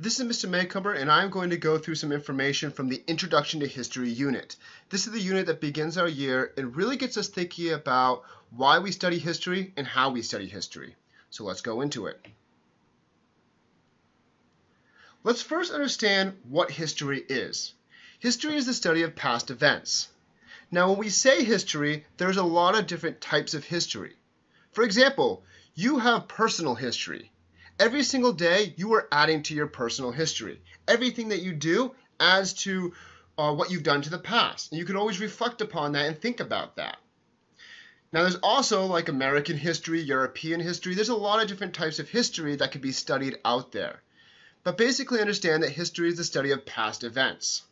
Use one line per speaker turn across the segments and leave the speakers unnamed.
This is Mr. Maycomber, and I'm going to go through some information from the Introduction to History unit. This is the unit that begins our year and really gets us thinking about why we study history and how we study history. So let's go into it. Let's first understand what history is. History is the study of past events. Now, when we say history, there's a lot of different types of history. For example, you have personal history. Every single day, you are adding to your personal history. Everything that you do adds to what you've done to the past. And you can always reflect upon that and think about that. Now, there's also like American history, European history. There's a lot of different types of history that can be studied out there. But basically understand that history is the study of past events.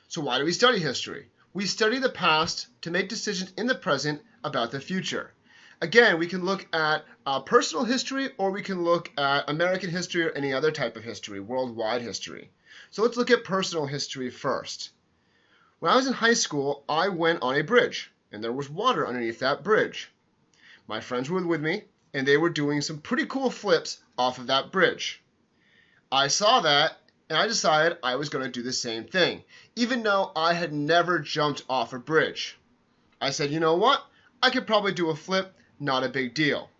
So why do we study history? We study the past to make decisions in the present about the future. Again, we can look at personal history, or we can look at American history or any other type of history, worldwide history. So let's look at personal history first. When I was in high school, I went on a bridge, and there was water underneath that bridge. My friends were with me, and they were doing some pretty cool flips off of that bridge. I saw that, and I decided I was going to do the same thing, even though I had never jumped off a bridge. I said, you know what? I could probably do a flip. Not a big deal.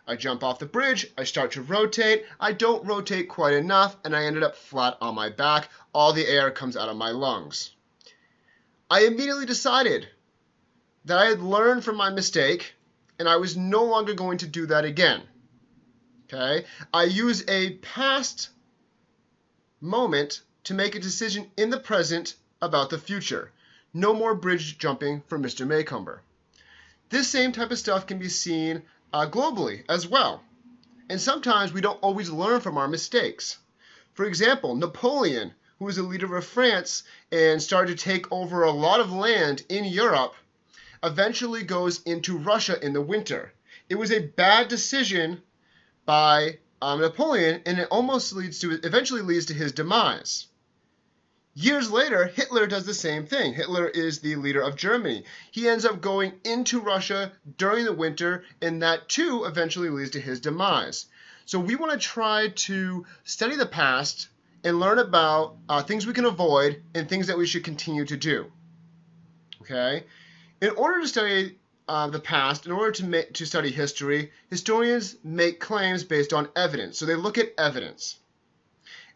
I jump off the bridge, I start to rotate, I don't rotate quite enough, and I ended up flat on my back. All the air comes out of my lungs. I immediately decided that I had learned from my mistake, and I was no longer going to do that again. Okay? I use a past moment to make a decision in the present about the future. No more bridge jumping for Mr. Maycomber. This same type of stuff can be seen globally as well. And sometimes we don't always learn from our mistakes. For example, Napoleon, who was a leader of France and started to take over a lot of land in Europe, eventually goes into Russia in the winter. It was a bad decision by Napoleon, and it eventually leads to his demise. Years later, Hitler does the same thing. Hitler is the leader of Germany. He ends up going into Russia during the winter, and that too eventually leads to his demise. So we want to try to study the past and learn about things we can avoid and things that we should continue to do. Okay? In order to study the past, in order to study history, historians make claims based on evidence. So they look at evidence.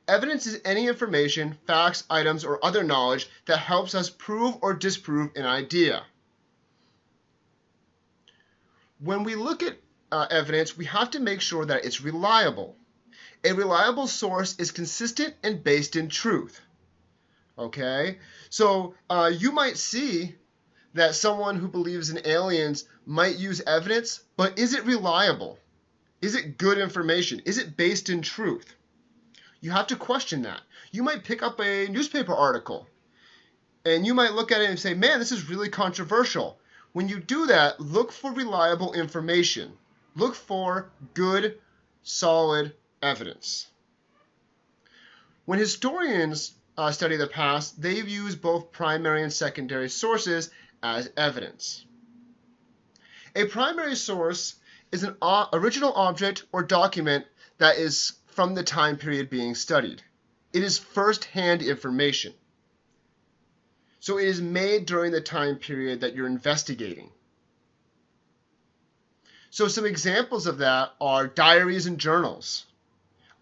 Evidence is any information, facts, items, or other knowledge that helps us prove or disprove an idea. When we look at evidence, we have to make sure that it's reliable. A reliable source is consistent and based in truth. Okay? So you might see that someone who believes in aliens might use evidence, but is it reliable? Is it good information? Is it based in truth? You have to question that. You might pick up a newspaper article and you might look at it and say, man, this is really controversial. When you do that, look for reliable information. Look for good, solid evidence. When historians study the past, they use both primary and secondary sources as evidence. A primary source is an original object or document that is from the time period being studied. It is first-hand information. So it is made during the time period that you're investigating. So some examples of that are diaries and journals,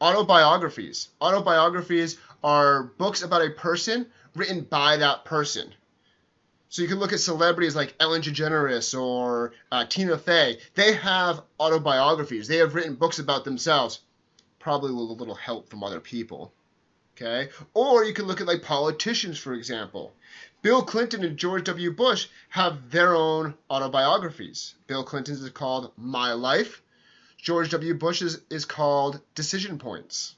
autobiographies. Autobiographies are books about a person written by that person. So you can look at celebrities like Ellen DeGeneres or Tina Fey. They have autobiographies. They have written books about themselves. Probably with a little help from other people. Okay? Or you can look at like politicians, for example. Bill Clinton and George W. Bush have their own autobiographies. Bill Clinton's is called My Life. George W. Bush's is called Decision Points.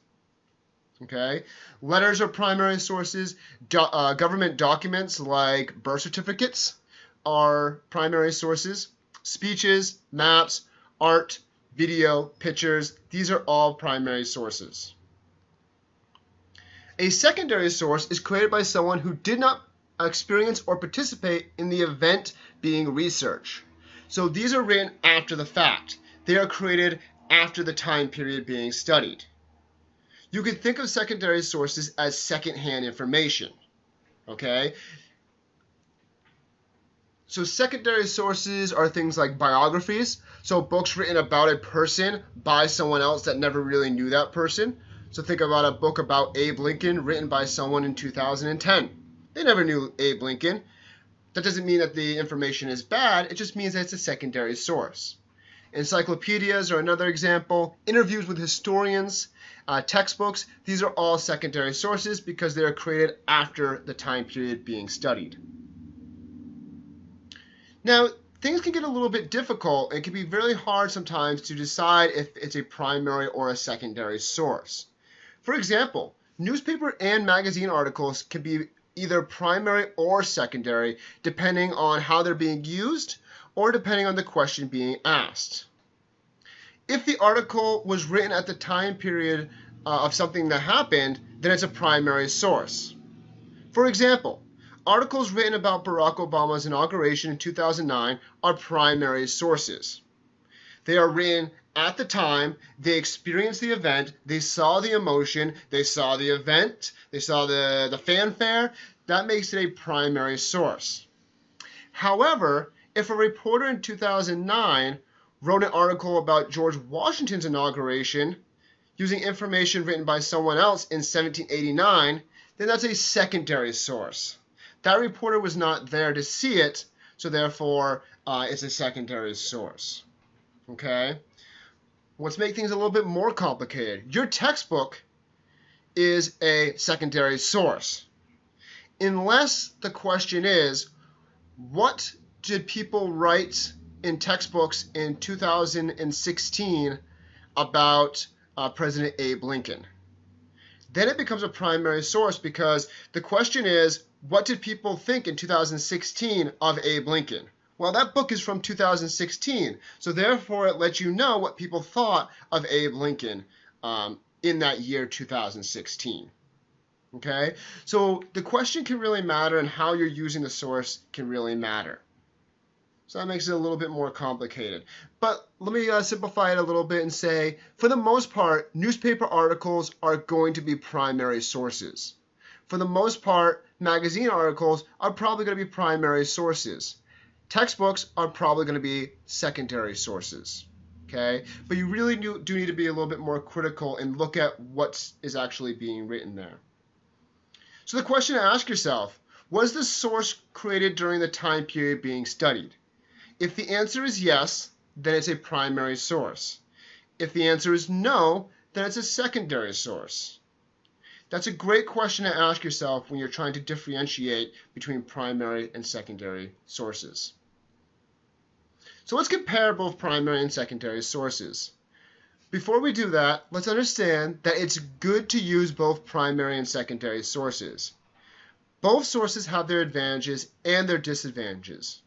Okay? Letters are primary sources. Government documents like birth certificates are primary sources. Speeches, maps, art, video, pictures, these are all primary sources. A secondary source is created by someone who did not experience or participate in the event being researched. So these are written after the fact. They are created after the time period being studied. You can think of secondary sources as secondhand information, okay? So secondary sources are things like biographies, so books written about a person by someone else that never really knew that person. So think about a book about Abe Lincoln written by someone in 2010. They never knew Abe Lincoln. That doesn't mean that the information is bad, it just means that it's a secondary source. Encyclopedias are another example. Interviews with historians, textbooks, these are all secondary sources because they are created after the time period being studied. Now, things can get a little bit difficult. It can be very hard sometimes to decide if it's a primary or a secondary source. For example, newspaper and magazine articles can be either primary or secondary depending on how they're being used or depending on the question being asked. If the article was written at the time period of something that happened, then it's a primary source. For example, articles written about Barack Obama's inauguration in 2009 are primary sources. They are written at the time, they experienced the event, they saw the emotion, they saw the event, they saw the fanfare. That makes it a primary source. However, if a reporter in 2009 wrote an article about George Washington's inauguration using information written by someone else in 1789, then that's a secondary source. That reporter was not there to see it, so therefore it's a secondary source. Okay? Let's make things a little bit more complicated. Your textbook is a secondary source. Unless the question is, what did people write in textbooks in 2016 about President Abe Lincoln? Then it becomes a primary source because the question is, what did people think in 2016 of Abe Lincoln? Well, that book is from 2016, so therefore it lets you know what people thought of Abe Lincoln in that year 2016. Okay, so the question can really matter and how you're using the source can really matter. So that makes it a little bit more complicated. But let me simplify it a little bit and say, for the most part, newspaper articles are going to be primary sources. For the most part, magazine articles are probably going to be primary sources. Textbooks are probably going to be secondary sources. Okay, but you really do need to be a little bit more critical and look at what is actually being written there. So the question to ask yourself, was the source created during the time period being studied? If the answer is yes, then it's a primary source. If the answer is no, then it's a secondary source. That's a great question to ask yourself when you're trying to differentiate between primary and secondary sources. So let's compare both primary and secondary sources. Before we do that, let's understand that it's good to use both primary and secondary sources. Both sources have their advantages and their disadvantages.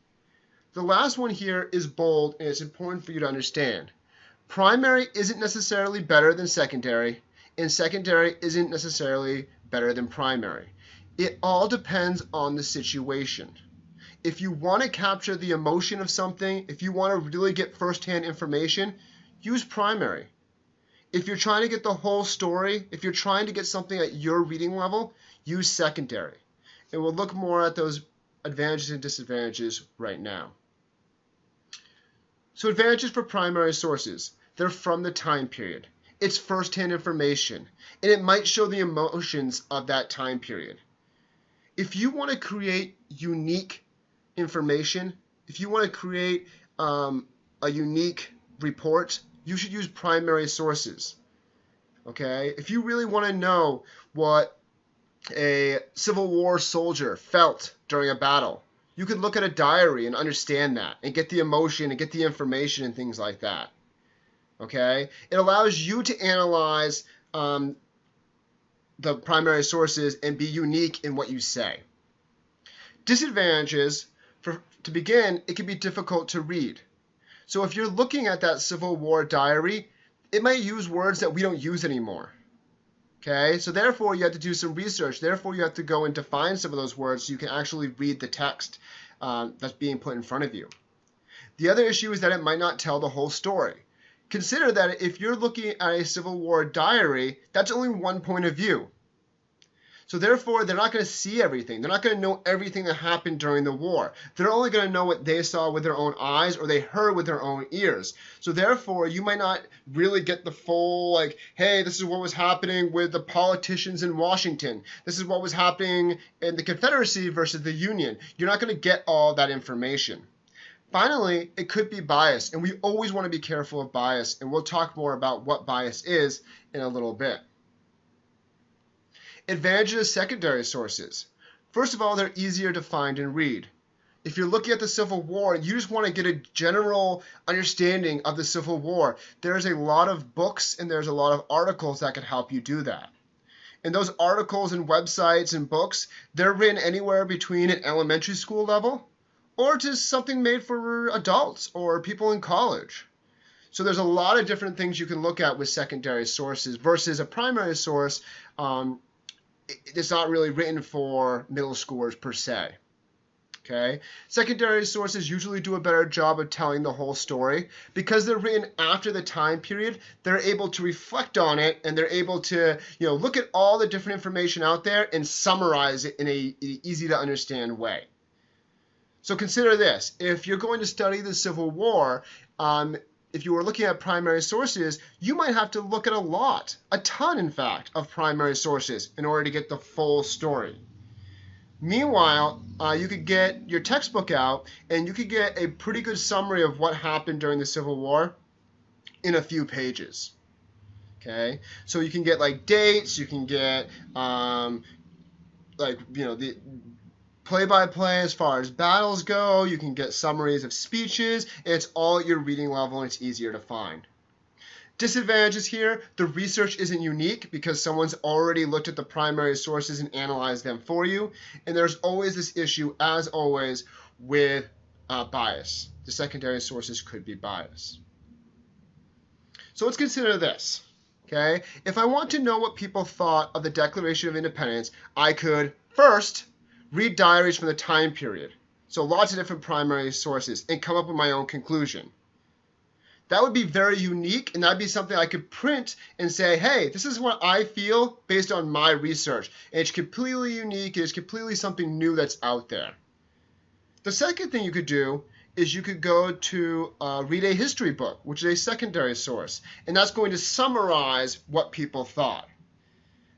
The last one here is bold, and it's important for you to understand. Primary isn't necessarily better than secondary, and secondary isn't necessarily better than primary. It all depends on the situation. If you want to capture the emotion of something, if you want to really get firsthand information, use primary. If you're trying to get the whole story, if you're trying to get something at your reading level, use secondary. And we'll look more at those advantages and disadvantages right now. So advantages for primary sources. They're from the time period. It's firsthand information, and it might show the emotions of that time period. If you want to create unique information, if you want to create a unique report, you should use primary sources. Okay? If you really want to know what a Civil War soldier felt during a battle, you could look at a diary and understand that and get the emotion and get the information and things like that. Okay? It allows you to analyze the primary sources and be unique in what you say. Disadvantages, to begin, it can be difficult to read. So if you're looking at that Civil War diary, it might use words that we don't use anymore. Okay, so therefore you have to do some research. Therefore you have to go and define some of those words so you can actually read the text that's being put in front of you. The other issue is that it might not tell the whole story. Consider that if you're looking at a Civil War diary, that's only one point of view. So therefore, they're not going to see everything. They're not going to know everything that happened during the war. They're only going to know what they saw with their own eyes or they heard with their own ears. So therefore, you might not really get the full, like, hey, this is what was happening with the politicians in Washington. This is what was happening in the Confederacy versus the Union. You're not going to get all that information. Finally, it could be bias, and we always want to be careful of bias, and we'll talk more about what bias is in a little bit. Advantages of secondary sources. First of all, they're easier to find and read. If you're looking at the Civil War and you just want to get a general understanding of the Civil War, there's a lot of books and there's a lot of articles that can help you do that. And those articles and websites and books, they're written anywhere between an elementary school level or to something made for adults or people in college. So there's a lot of different things you can look at with secondary sources versus a primary source. It's not really written for middle schoolers per se. Okay? Secondary sources usually do a better job of telling the whole story. Because they're written after the time period, they're able to reflect on it and they're able to, look at all the different information out there and summarize it in a easy to understand way. So consider this. If you're going to study the Civil War, if you were looking at primary sources, you might have to look at a ton in fact, of primary sources in order to get the full story. Meanwhile, you could get your textbook out and you could get a pretty good summary of what happened during the Civil War in a few pages. Okay, so you can get like dates, you can get the play-by-play as far as battles go. You can get summaries of speeches. It's all at your reading level and it's easier to find. Disadvantages here, the research isn't unique because someone's already looked at the primary sources and analyzed them for you. And there's always this issue, as always, with bias. The secondary sources could be biased. So let's consider this. Okay? If I want to know what people thought of the Declaration of Independence, I could first read diaries from the time period, so lots of different primary sources, and come up with my own conclusion. That would be very unique, and that'd be something I could print and say, hey, this is what I feel based on my research. And it's completely unique, it's completely something new that's out there. The second thing you could do is you could go to read a history book, which is a secondary source, and that's going to summarize what people thought.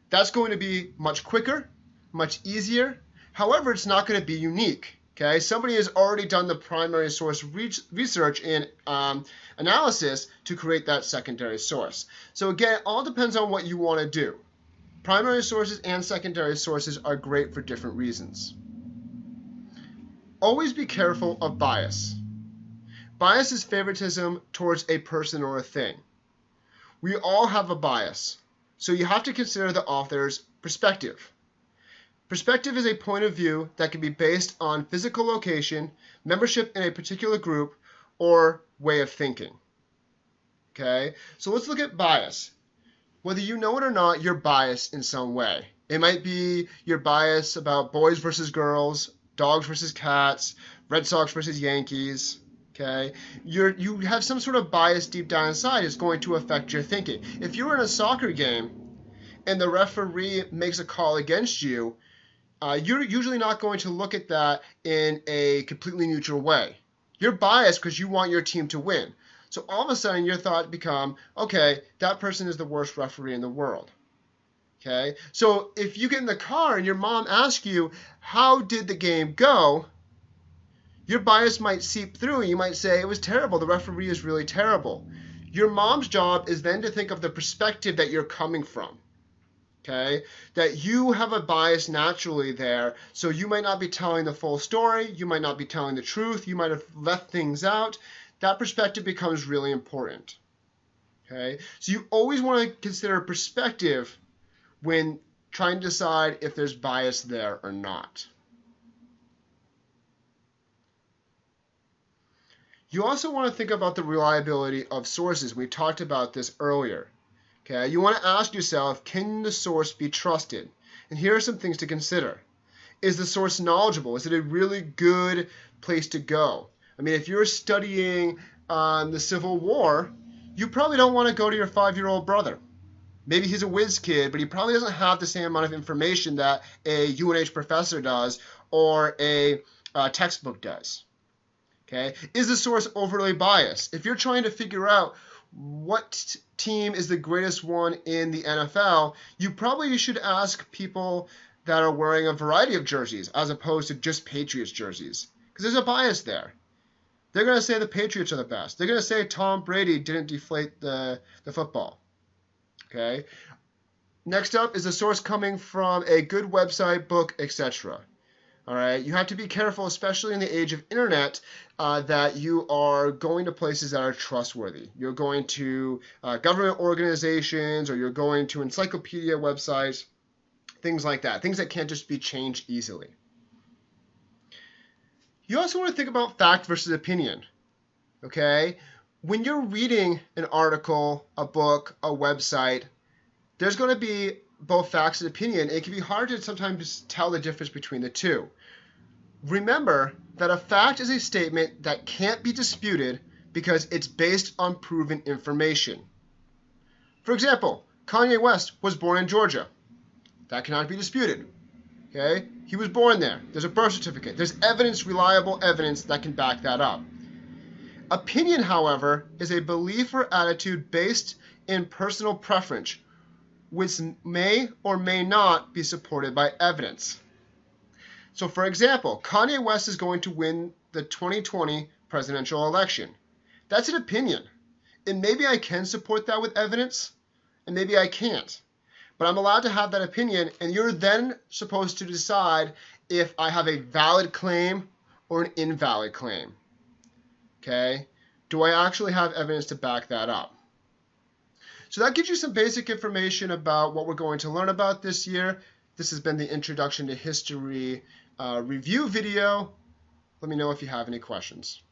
That's going to be much quicker, much easier. However, it's not going to be unique. Okay, somebody has already done the primary source research and analysis to create that secondary source. So again, it all depends on what you want to do. Primary sources and secondary sources are great for different reasons. Always be careful of bias. Bias is favoritism towards a person or a thing. We all have a bias, so you have to consider the author's perspective. Perspective is a point of view that can be based on physical location, membership in a particular group, or way of thinking. Okay, so let's look at bias. Whether you know it or not, you're biased in some way. It might be your bias about boys versus girls, dogs versus cats, Red Sox versus Yankees. Okay, you have some sort of bias deep down inside is going to affect your thinking. If you're in a soccer game and the referee makes a call against you, you're usually not going to look at that in a completely neutral way. You're biased because you want your team to win. So all of a sudden your thoughts become, okay, that person is the worst referee in the world. Okay, so if you get in the car and your mom asks you, how did the game go? Your bias might seep through and you might say, it was terrible. The referee is really terrible. Your mom's job is then to think of the perspective that you're coming from. Okay, that you have a bias naturally there, so you might not be telling the full story, you might not be telling the truth, you might have left things out. That perspective becomes really important. Okay, so you always want to consider perspective when trying to decide if there's bias there or not. You also want to think about the reliability of sources. We talked about this earlier. Okay, you want to ask yourself, can the source be trusted? And here are some things to consider. Is the source knowledgeable? Is it a really good place to go? I mean, if you're studying the Civil War, You probably don't want to go to your 5-year-old brother. Maybe he's a whiz kid, but he probably doesn't have the same amount of information that a UNH professor does or a textbook does. Okay? Is the source overly biased? If you're trying to figure out what team is the greatest one in the NFL, you probably should ask people that are wearing a variety of jerseys as opposed to just Patriots jerseys, because there's a bias there. They're going to say the Patriots are the best. They're going to say Tom Brady didn't deflate the football. Okay. Next up, is the source coming from a good website, book, etc.? All right. You have to be careful, especially in the age of internet, that you are going to places that are trustworthy. You're going to government organizations, or you're going to encyclopedia websites, things like that. Things that can't just be changed easily. You also want to think about fact versus opinion, okay? When you're reading an article, a book, a website, there's going to be both facts and opinion. It can be hard to sometimes tell the difference between the two. Remember that a fact is a statement that can't be disputed because it's based on proven information. For example, Kanye West was born in Georgia. That cannot be disputed. Okay? He was born there. There's a birth certificate. There's evidence, reliable evidence that can back that up. Opinion, however, is a belief or attitude based in personal preference, which may or may not be supported by evidence. So, for example, Kanye West is going to win the 2020 presidential election. That's an opinion. And maybe I can support that with evidence, and maybe I can't. But I'm allowed to have that opinion, and you're then supposed to decide if I have a valid claim or an invalid claim. Okay? Do I actually have evidence to back that up? So that gives you some basic information about what we're going to learn about this year. This has been the Introduction to History review video. Let me know if you have any questions.